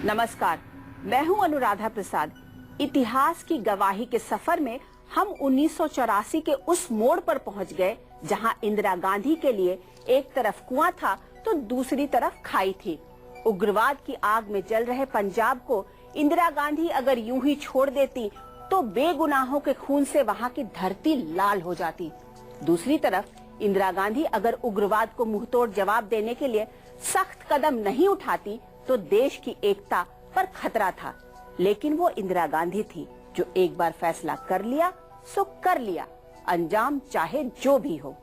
नमस्कार, मैं हूं अनुराधा प्रसाद। इतिहास की गवाही के सफर में हम 1984 के उस मोड़ पर पहुंच गए जहां इंदिरा गांधी के लिए एक तरफ कुआं था तो दूसरी तरफ खाई थी। उग्रवाद की आग में जल रहे पंजाब को इंदिरा गांधी अगर यूं ही छोड़ देती तो बेगुनाहों के खून से वहां की धरती लाल हो जाती। दूसरी तरफ इंदिरा गांधी अगर उग्रवाद को मुंहतोड़ जवाब देने के लिए सख्त कदम नहीं उठाती तो देश की एकता पर खतरा था। लेकिन वो इंदिरा गांधी थी जो एक बार फैसला कर लिया सो कर लिया, अंजाम चाहे जो भी हो।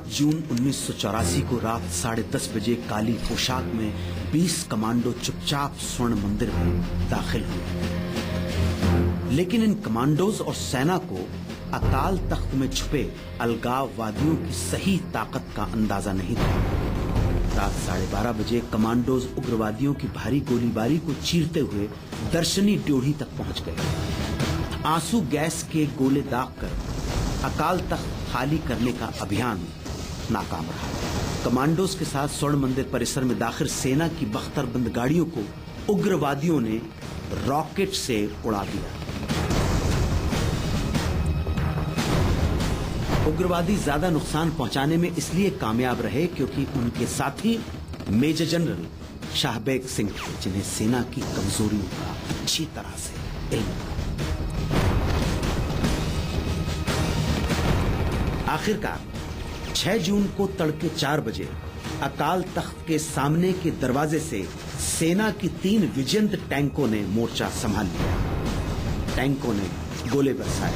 जून 1984 को रात 10:30 बजे काली पोशाक में 20 कमांडो चुपचाप स्वर्ण मंदिर में दाखिल हुए। लेकिन इन कमांडोज और सेना को अकाल तख्त में छुपे अलगाववादियों की सही ताकत का अंदाजा नहीं था। रात 12:30 बजे कमांडोज उग्रवादियों की भारी गोलीबारी को चीरते हुए दर्शनी ड्योढ़ी तक पहुंच गए। आंसू गैस के गोले दागकर अकाल तख्त खाली करने का अभियान नाकाम रहा। कमांडोज के साथ स्वर्ण मंदिर परिसर में दाखिल सेना की बख्तरबंद गाड़ियों को उग्रवादियों ने रॉकेट से उड़ा दिया। उग्रवादी ज्यादा नुकसान पहुंचाने में इसलिए कामयाब रहे क्योंकि उनके साथी मेजर जनरल शाहबेग सिंह थे, जिन्हें सेना की कमजोरियों का अच्छी तरह से इल्म था। आखिरकार 6 जून को तड़के 4 बजे अकाल तख्त के सामने के दरवाजे से सेना की 3 विजयंत टैंकों ने मोर्चा संभाल लिया। टैंकों ने गोले बरसाए।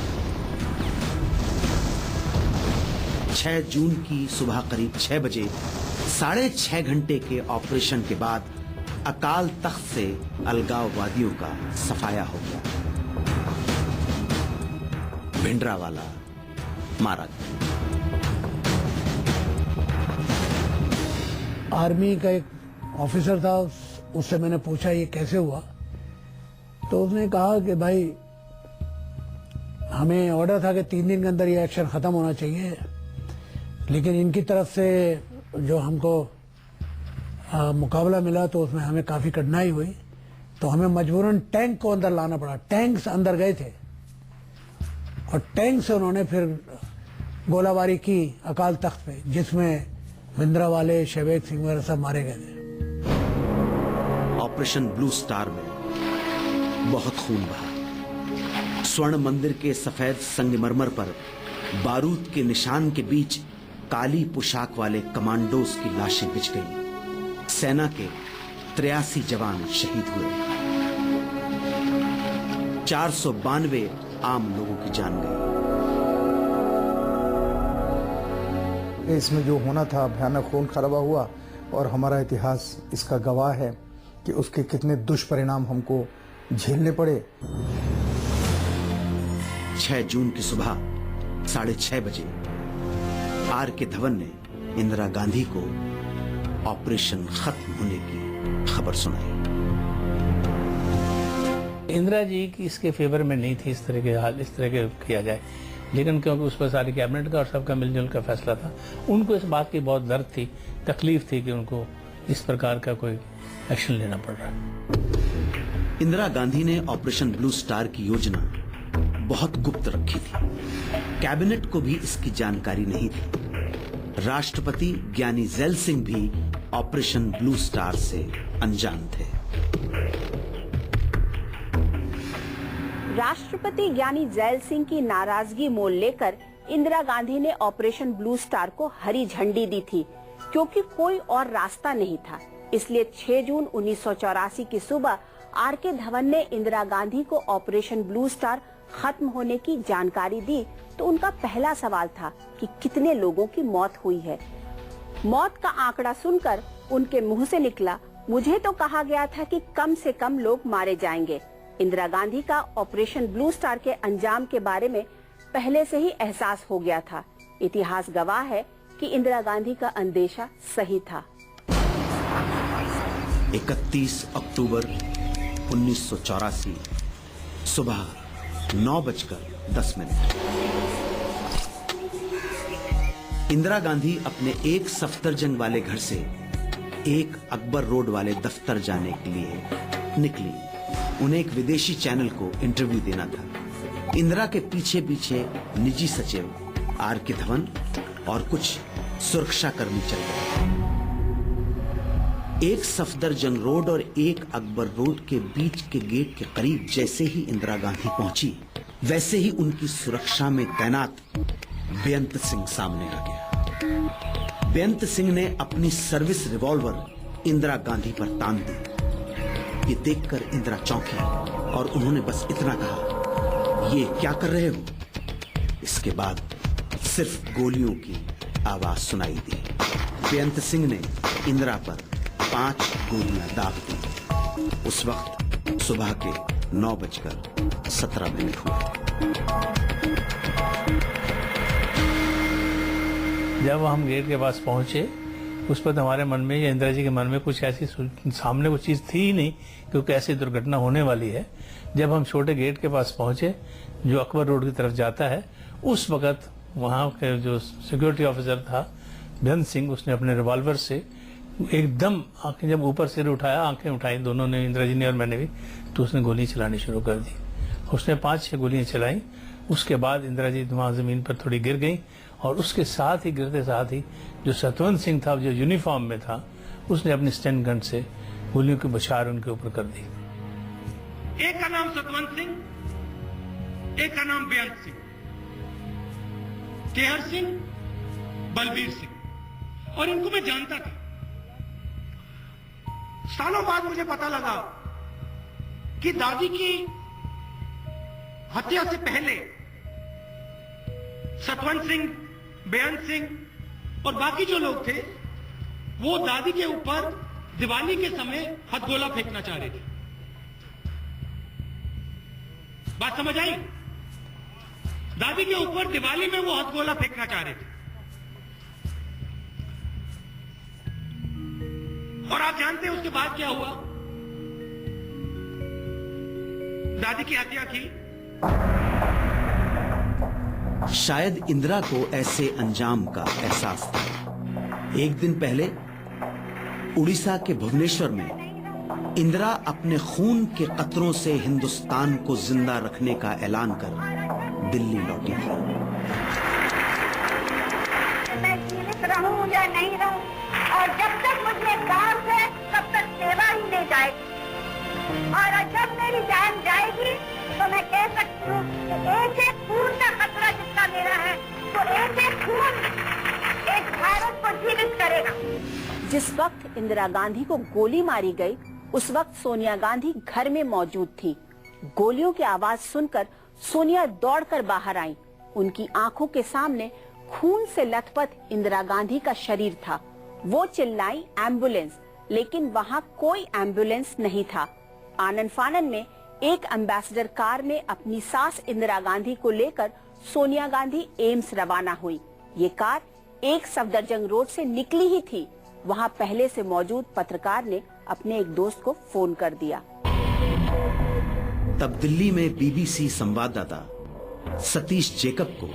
6 जून की सुबह करीब 6 बजे 6.5 घंटे के ऑपरेशन के बाद अकाल तख्त से अलगाववादियों का सफाया हो गया। भिंडरावाला मारा गया। आर्मी का एक ऑफिसर था, उससे मैंने पूछा ये कैसे हुआ, तो उसने कहा कि भाई हमें ऑर्डर था कि 3 दिन के अंदर ये एक्शन खत्म होना चाहिए, लेकिन इनकी तरफ से जो हमको मुकाबला मिला तो उसमें हमें काफी कठिनाई हुई, तो हमें मजबूरन टैंक को अंदर लाना पड़ा। टैंक्स अंदर गए थे और टैंक से उन्होंने फिर गोलाबारी की अकाल तख्त पे, जिसमें भिंडरावाले, शाहबेग सिंह वगैरह सब मारे गए थे। ऑपरेशन ब्लू स्टार में बहुत खून बहा। स्वर्ण मंदिर के सफेद संगमरमर पर बारूद के निशान के बीच काली पोशाक वाले कमांडोज की लाशें बिछ गईं। सेना के 83 जवान शहीद हुए। 492 आम लोगों की जान गई। इसमें जो होना था भयानक खून खराबा हुआ और हमारा इतिहास इसका गवाह है कि उसके कितने दुष्परिणाम हमको झेलने पड़े। 6 जून की सुबह 6:30 बजे आर के धवन ने इंदिरा गांधी को ऑपरेशन खत्म होने की खबर सुनाई। इंदिरा जी की इसके फेवर में नहीं थी इस तरह के किया जाए, लेकिन क्योंकि उस पर सारी कैबिनेट का और सबका मिलजुल का फैसला था, उनको इस बात की बहुत दर्द थी, तकलीफ थी कि उनको इस प्रकार का कोई एक्शन लेना पड़ रहा है। इंदिरा गांधी ने ऑपरेशन ब्लू स्टार की योजना बहुत गुप्त रखी थी। कैबिनेट को भी इसकी जानकारी नहीं थी। राष्ट्रपति ज्ञानी जैल सिंह भी ऑपरेशन ब्लू स्टार से अनजान थे। राष्ट्रपति ज्ञानी जैल सिंह की नाराजगी मोल लेकर इंदिरा गांधी ने ऑपरेशन ब्लू स्टार को हरी झंडी दी थी, क्योंकि कोई और रास्ता नहीं था। इसलिए 6 जून 1984 की सुबह आर के धवन ने इंदिरा गांधी को ऑपरेशन ब्लू स्टार खत्म होने की जानकारी दी तो उनका पहला सवाल था कि कितने लोगों की मौत हुई है। मौत का आंकड़ा सुनकर उनके मुंह से निकला, मुझे तो कहा गया था कि कम से कम लोग मारे जाएंगे। इंदिरा गांधी का ऑपरेशन ब्लू स्टार के अंजाम के बारे में पहले से ही एहसास हो गया था। इतिहास गवाह है कि इंदिरा गांधी का अंदेशा सही था। 31 अक्टूबर 1984 सुबह 9:10 इंदिरा गांधी अपने एक सफदरजंग वाले घर से एक अकबर रोड वाले दफ्तर जाने के लिए निकली। उन्हें एक विदेशी चैनल को इंटरव्यू देना था। इंदिरा के पीछे पीछे निजी सचिव आर के धवन और कुछ सुरक्षाकर्मी चल गए। एक सफदरजंग रोड और एक अकबर रोड के बीच के गेट के करीब जैसे ही इंदिरा गांधी पहुंची, वैसे ही उनकी सुरक्षा में तैनात बेअंत सिंह सामने आ गया। बेअंत सिंह ने अपनी सर्विस रिवॉल्वर इंदिरा गांधी पर तान दी। ये देखकर इंदिरा चौंकी और उन्होंने बस इतना कहा, ये क्या कर रहे हो? इसके बाद सिर्फ गोलियों की आवाज सुनाई दी। बेअंत सिंह ने इंदिरा पर 5 गोलियां दाग दी। उस वक्त सुबह के 9:17 हुए। जब हम गेट के पास पहुंचे, उस पर हमारे मन में या इंदिरा जी के मन में कुछ ऐसी सामने कुछ चीज थी ही नहीं क्योंकि ऐसी दुर्घटना होने वाली है। जब हम छोटे गेट के पास पहुंचे जो अकबर रोड की तरफ जाता है, उस वक्त वहां के जो सिक्योरिटी ऑफिसर था बेअंत सिंह, उसने अपने रिवॉल्वर से एकदम आंखें जब ऊपर सिर उठाया, आंखें उठाई दोनों ने, इंदिरा जी ने और मैंने भी, तो उसने गोली चलानी शुरू कर दी। उसने 5-6 गोलियां चलाई। उसके बाद इंदिरा जी वहां जमीन पर थोड़ी गिर गई और उसके साथ ही गिरते साथ ही जो सतवंत सिंह था जो यूनिफॉर्म में था, उसने अपनी स्टैंड गन से गोलियों की बौछार उनके ऊपर कर दी। एक का नाम सतवंत सिंह, एक का नाम बेअंत सिंह, केहर सिंह, बलबीर सिंह, और इनको मैं जानता था। सालों बाद मुझे पता लगा कि दादी की हत्या से पहले सतवंत सिंह, बेअंत सिंह और बाकी जो लोग थे वो दादी के ऊपर दिवाली के समय हथगोला फेंकना चाह रहे थे। बात समझ आई? दादी के ऊपर दिवाली में वो हथगोला फेंकना चाह रहे थे। और आप जानते हैं उसके बाद क्या हुआ? दादी की हत्या की। शायद इंदिरा को ऐसे अंजाम का एहसास था। एक दिन पहले उड़ीसा के भुवनेश्वर में इंदिरा अपने खून के कतरों से हिंदुस्तान को जिंदा रखने का ऐलान कर दिल्ली लौटी थी। मैं जीवित रहूं या नहीं रहूं, और जब तक मुझे सांस है तब तक सेवा ही नहीं जाएगी, और जब मेरी जान जाएगी तो मैं कह सकती हूँ कि एक खून का खतरा जितना मेरा है, तो एक खून एक भारत को जीवित करेगा। जिस वक्त इंदिरा गांधी को गोली मारी गई, उस वक्त सोनिया गांधी घर में मौजूद थी। गोलियों की आवाज सुनकर सोनिया दौड़कर बाहर आई। उनकी आंखों के सामने खून से लथपथ इंदिरा गांधी का शरीर था। वो चिल्लाई एम्बुलेंस, लेकिन वहाँ कोई एम्बुलेंस नहीं था। आनन फानन में एक एम्बेसडर कार में अपनी सास इंदिरा गांधी को लेकर सोनिया गांधी एम्स रवाना हुई। ये कार एक सफदरजंग रोड से निकली ही थी। वहाँ पहले से मौजूद पत्रकार ने अपने एक दोस्त को फोन कर दिया। तब दिल्ली में बीबीसी संवाददाता सतीश जेकब को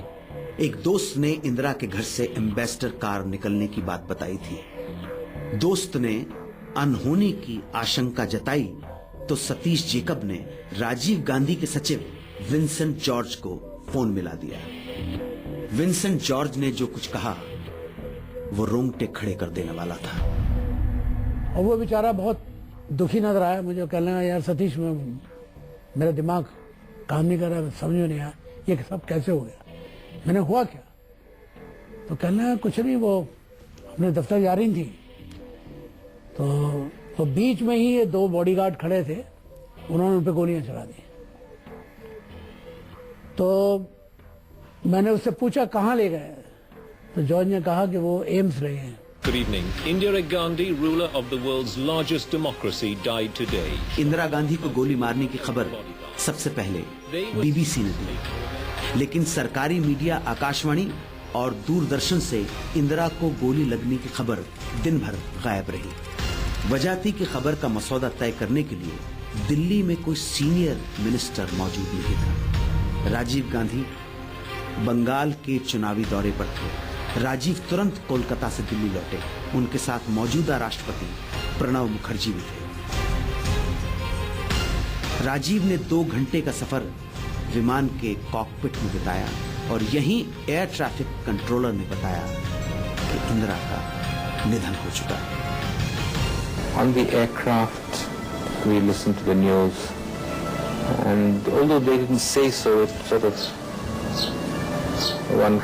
एक दोस्त ने इंदिरा के घर से एम्बेसडर कार निकलने की बात बताई थी। दोस्त ने अनहोनी की आशंका जताई तो सतीश जेकब ने राजीव गांधी के सचिव विंसेंट जॉर्ज को फोन मिला दिया। विंसेंट जॉर्ज ने जो कुछ कहा वो रोंगटे खड़े कर देने वाला था। और वो बेचारा बहुत दुखी नजर आया मुझे। कहने लगा, यार सतीश, मेरा दिमाग काम नहीं कर रहा, समझ में नहीं आया ये सब कैसे हो गया। मैंने हुआ क्या? तो कहने लगा, कुछ नहीं, वो अपने दफ्तर जा रही थी तो बीच में ही ये 2 बॉडीगार्ड खड़े थे, उन्होंने उन पे गोलियां चला दी। तो मैंने उससे पूछा कहाँ ले गए, तो जॉर्ज ने कहा कि वो एम्स रहे हैं। Good evening. Indira Gandhi, ruler of the world's largest democracy, died today. Indira Gandhi को गोली मारने की खबर सबसे पहले बीबीसी ने दी, लेकिन सरकारी मीडिया आकाशवाणी और दूरदर्शन से इंदिरा को गोली लगने की खबर दिन भर गायब रही। वजह थी कि खबर का मसौदा तय करने के लिए दिल्ली में कोई सीनियर मिनिस्टर मौजूद नहीं था। राजीव गांधी बंगाल के चुनावी दौरे पर थे। राजीव तुरंत कोलकाता से दिल्ली लौटे। उनके साथ मौजूदा राष्ट्रपति प्रणब मुखर्जी भी थे। राजीव ने 2 घंटे का सफर विमान के कॉकपिट में बिताया और यहीं एयर ट्रैफिक कंट्रोलर ने बताया कि इंदिरा का निधन हो चुका है। On the aircraft, we listened to the news, and although they didn't say so, it sort of one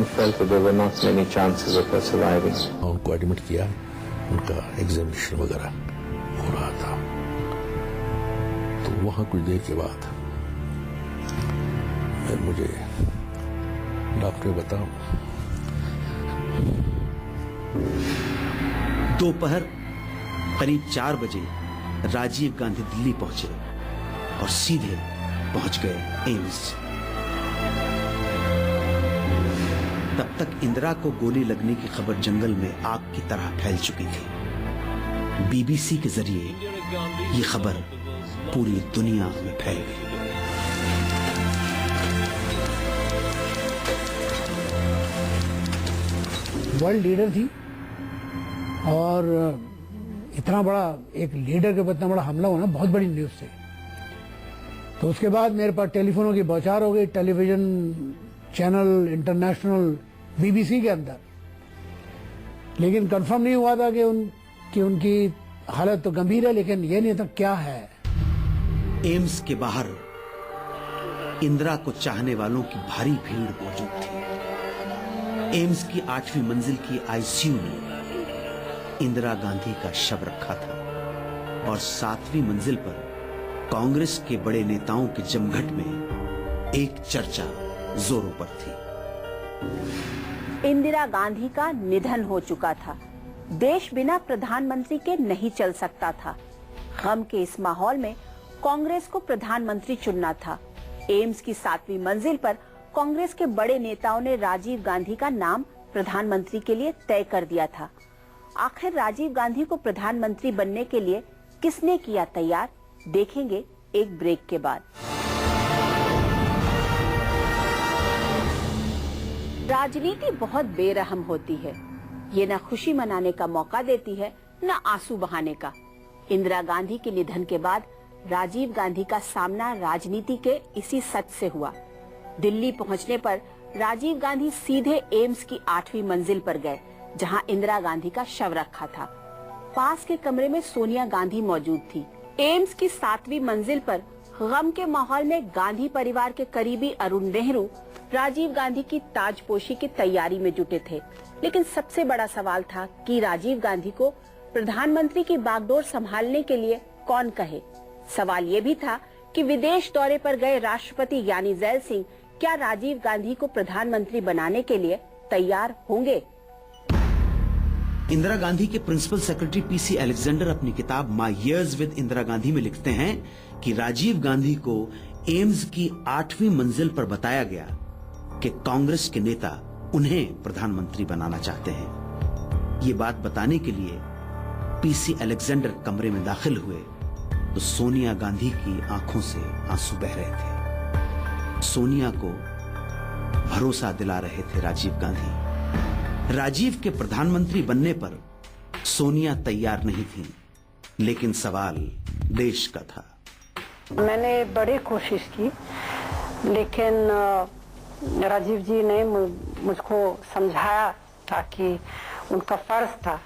felt that there were not many chances of her surviving. उनको admit किया, उनका एग्जामिनेशन वगैरह हो रहा था, तो वहाँ कुछ देर के बाद मुझे डॉक्टर बताओ। दोपहर करीब 4 बजे राजीव गांधी दिल्ली पहुंचे और सीधे पहुंच गए एम्स। तब तक इंदिरा को गोली लगने की खबर जंगल में आग की तरह फैल चुकी थी। बीबीसी के जरिए ये खबर पूरी दुनिया में फैल गई। वर्ल्ड लीडर थी और इतना बड़ा एक लीडर के ऊपर इतना बड़ा हमला होना बहुत बड़ी न्यूज थी। तो उसके बाद मेरे पास टेलीफोनों की बौछार हो गई, टेलीविजन चैनल इंटरनेशनल बीबीसी के अंदर, लेकिन कंफर्म नहीं हुआ था कि उनकी हालत तो गंभीर है, लेकिन ये नहीं था क्या है। एम्स के बाहर इंदिरा को चाहने वालों की भारी भीड़ मौजूद थी। एम्स की 8वीं मंजिल की आईसीयू में इंदिरा गांधी का शव रखा था और 7वीं मंजिल पर कांग्रेस के बड़े नेताओं के जमघट में एक चर्चा जोरों पर थी। इंदिरा गांधी का निधन हो चुका था। देश बिना प्रधानमंत्री के नहीं चल सकता था। गम के इस माहौल में कांग्रेस को प्रधानमंत्री चुनना था। एम्स की 7वीं मंजिल पर कांग्रेस के बड़े नेताओं ने राजीव गांधी का नाम प्रधानमंत्री के लिए तय कर दिया था। आखिर राजीव गांधी को प्रधानमंत्री बनने के लिए किसने किया तैयार, देखेंगे एक ब्रेक के बाद। राजनीति बहुत बेरहम होती है। ये न खुशी मनाने का मौका देती है, न आंसू बहाने का। इंदिरा गांधी के निधन के बाद राजीव गांधी का सामना राजनीति के इसी सच से हुआ। दिल्ली पहुंचने पर राजीव गांधी सीधे एम्स की 8वीं मंजिल पर गए, जहां इंदिरा गांधी का शव रखा था। पास के कमरे में सोनिया गांधी मौजूद थी। एम्स की 7वीं मंजिल पर गम के माहौल में गांधी परिवार के करीबी अरुण नेहरू राजीव गांधी की ताजपोशी की तैयारी में जुटे थे। लेकिन सबसे बड़ा सवाल था कि राजीव गांधी को प्रधानमंत्री की बागडोर संभालने के लिए कौन कहे। सवाल ये भी था कि विदेश दौरे पर गए राष्ट्रपति ज्ञानी जैल सिंह क्या राजीव गांधी को प्रधानमंत्री बनाने के लिए तैयार होंगे। इंदिरा गांधी के प्रिंसिपल सेक्रेटरी पीसी अलेक्जेंडर अपनी किताब my years with Indira Gandhi में लिखते हैं कि राजीव गांधी को एम्स की 8वीं मंजिल पर बताया गया कि कांग्रेस के नेता उन्हें प्रधानमंत्री बनाना चाहते हैं। ये बात बताने के लिए पीसी अलेक्जेंडर कमरे में दाखिल हुए तो सोनिया गांधी की आंखों से आंसू बह रहे थे। सोनिया को भरोसा दिला रहे थे राजीव गांधी। राजीव के प्रधानमंत्री बनने पर सोनिया तैयार नहीं थी, लेकिन सवाल देश का था। मैंने बड़ी कोशिश की, लेकिन राजीव जी ने मुझको समझाया था कि उनका फर्ज था,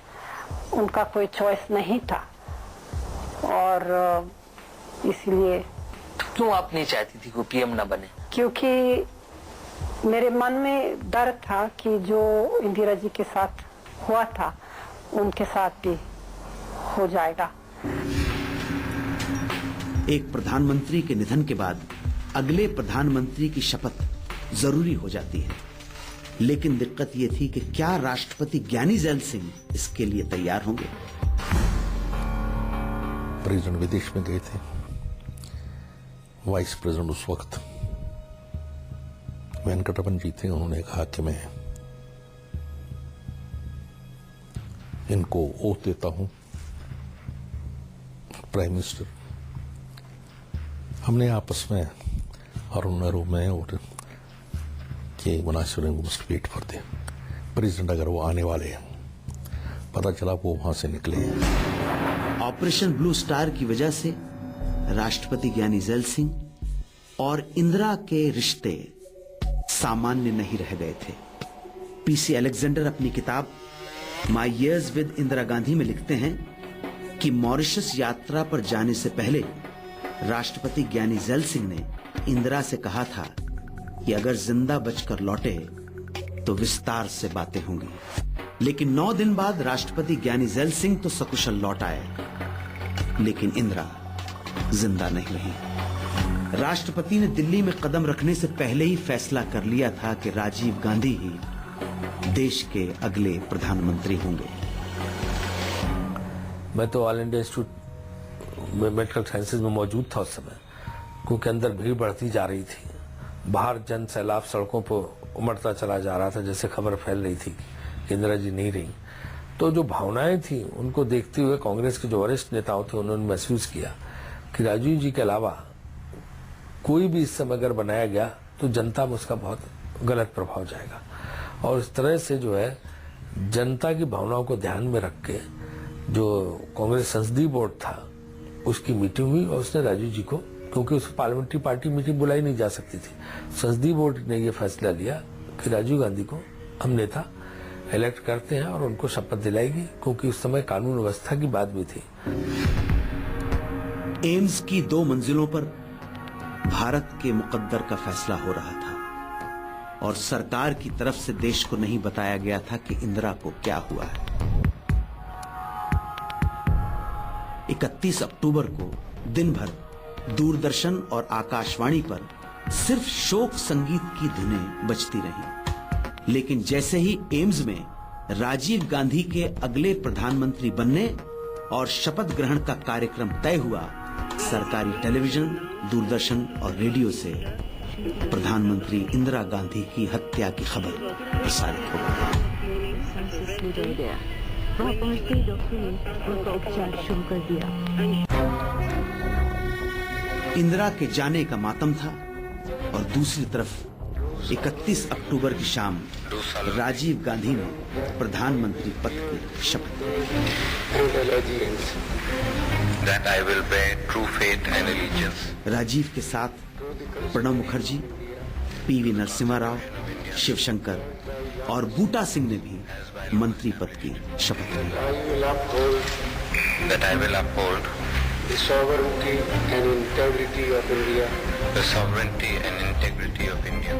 उनका कोई चॉइस नहीं था, और इसलिए। क्यों आप नहीं चाहती थी कि पीएम ना बने? क्योंकि मेरे मन में डर था कि जो इंदिरा जी के साथ हुआ था उनके साथ भी हो जाएगा। एक प्रधानमंत्री के निधन के बाद अगले प्रधानमंत्री की शपथ जरूरी हो जाती है, लेकिन दिक्कत यह थी कि क्या राष्ट्रपति ज्ञानी जैल सिंह इसके लिए तैयार होंगे। प्रेसिडेंट विदेश में गए थे, वाइस प्रेसिडेंट उस वक्त वेंकटरमन जी थे। उन्होंने कहा कि मैं इनको ओथ देता हूं प्राइम मिनिस्टर। हमने आपस में अरुण नेहरू में और कि must wait for them, president अगर वो आने वाले हैं, पता चला वो वहां से निकले। ऑपरेशन ब्लू स्टार की वजह से राष्ट्रपति ज्ञानी जैल सिंह और इंदिरा के रिश्ते सामान्य नहीं रह गए थे। पीसी अलेक्जेंडर अपनी किताब माई ईयर्स विद इंदिरा गांधी में लिखते हैं कि मॉरिशस यात्रा पर जाने से पहले राष्ट्रपति ज्ञानी जैल सिंह ने इंदिरा से कहा था कि अगर जिंदा बचकर लौटे तो विस्तार से बातें होंगी। लेकिन 9 दिन बाद राष्ट्रपति ज्ञानी जैल सिंह तो सकुशल लौट आए, लेकिन इंदिरा जिंदा नहीं रही। राष्ट्रपति ने दिल्ली में कदम रखने से पहले ही फैसला कर लिया था कि राजीव गांधी ही देश के अगले प्रधानमंत्री होंगे। मैं तो ऑल इंडिया इंस्टीट्यूट में मेडिकल साइंसेज में मौजूद था उस समय, क्योंकि अंदर भीड़ बढ़ती जा रही थी, बाहर जन सैलाब सड़कों पर उमड़ता चला जा रहा था, जैसे खबर फैल रही थी कि इंदिरा जी नहीं रही। तो जो भावनाएं थी उनको देखते हुए कांग्रेस के जो वरिष्ठ नेताओं थे उन्होंने महसूस किया कि राजीव जी के अलावा कोई भी इस समय अगर बनाया गया तो जनता में उसका बहुत गलत प्रभाव जाएगा। और इस तरह से जो है जनता की भावनाओं को ध्यान में रख के जो कांग्रेस संसदीय बोर्ड था उसकी मीटिंग हुई और उसने राजीव जी को, क्योंकि उस पार्लियामेंट्री पार्टी मीटिंग बुलाई नहीं जा सकती थी, संसदीय बोर्ड ने यह फैसला लिया कि राजीव गांधी को हम नेता इलेक्ट करते हैं और उनको शपथ दिलाएगी, क्योंकि उस समय कानून व्यवस्था की बात भी थी। एम्स की 2 मंजिलों पर भारत के मुकद्दर का फैसला हो रहा था और सरकार की तरफ से देश को नहीं बताया गया था कि इंदिरा को क्या हुआ है। 31 अक्टूबर को दिन भर दूरदर्शन और आकाशवाणी पर सिर्फ शोक संगीत की धुनें बजती रहीं। लेकिन जैसे ही एम्स में राजीव गांधी के अगले प्रधानमंत्री बनने और शपथ ग्रहण का कार्यक्रम तय हुआ, सरकारी टेलीविजन, दूरदर्शन और रेडियो से प्रधानमंत्री इंदिरा गांधी की हत्या की खबर प्रसारित हो गई। वहां पहुंचते ही डॉक्टर ने उनका उपचार शुरू कर दिया। इंदिरा के जाने का मातम था और दूसरी तरफ 31 अक्टूबर की शाम राजीव गांधी ने प्रधानमंत्री पद की शपथ ली। राजीव के साथ प्रणब मुखर्जी, पीवी नरसिम्हा राव, शिवशंकर और बूटा सिंह ने भी मंत्री पद की शपथ ली। The sovereignty and integrity of India. The sovereignty and integrity of India.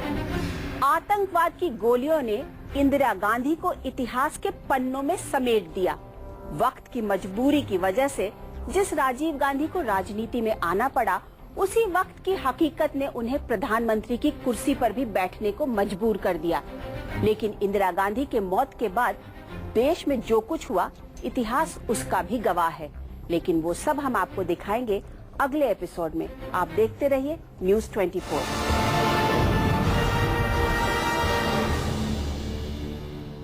आतंकवाद की गोलियों ने इंदिरा गांधी को इतिहास के पन्नों में समेट दिया। वक्त की मजबूरी की वजह से जिस राजीव गांधी को राजनीति में आना पड़ा, उसी वक्त की हकीकत ने उन्हें प्रधानमंत्री की कुर्सी पर भी बैठने को मजबूर कर दिया। लेकिन इंदिरा गांधी के मौत के बाद देश में जो कुछ हुआ, इतिहास उसका भी गवाह है। लेकिन वो सब हम आपको दिखाएंगे अगले एपिसोड में। आप देखते रहिए News 24।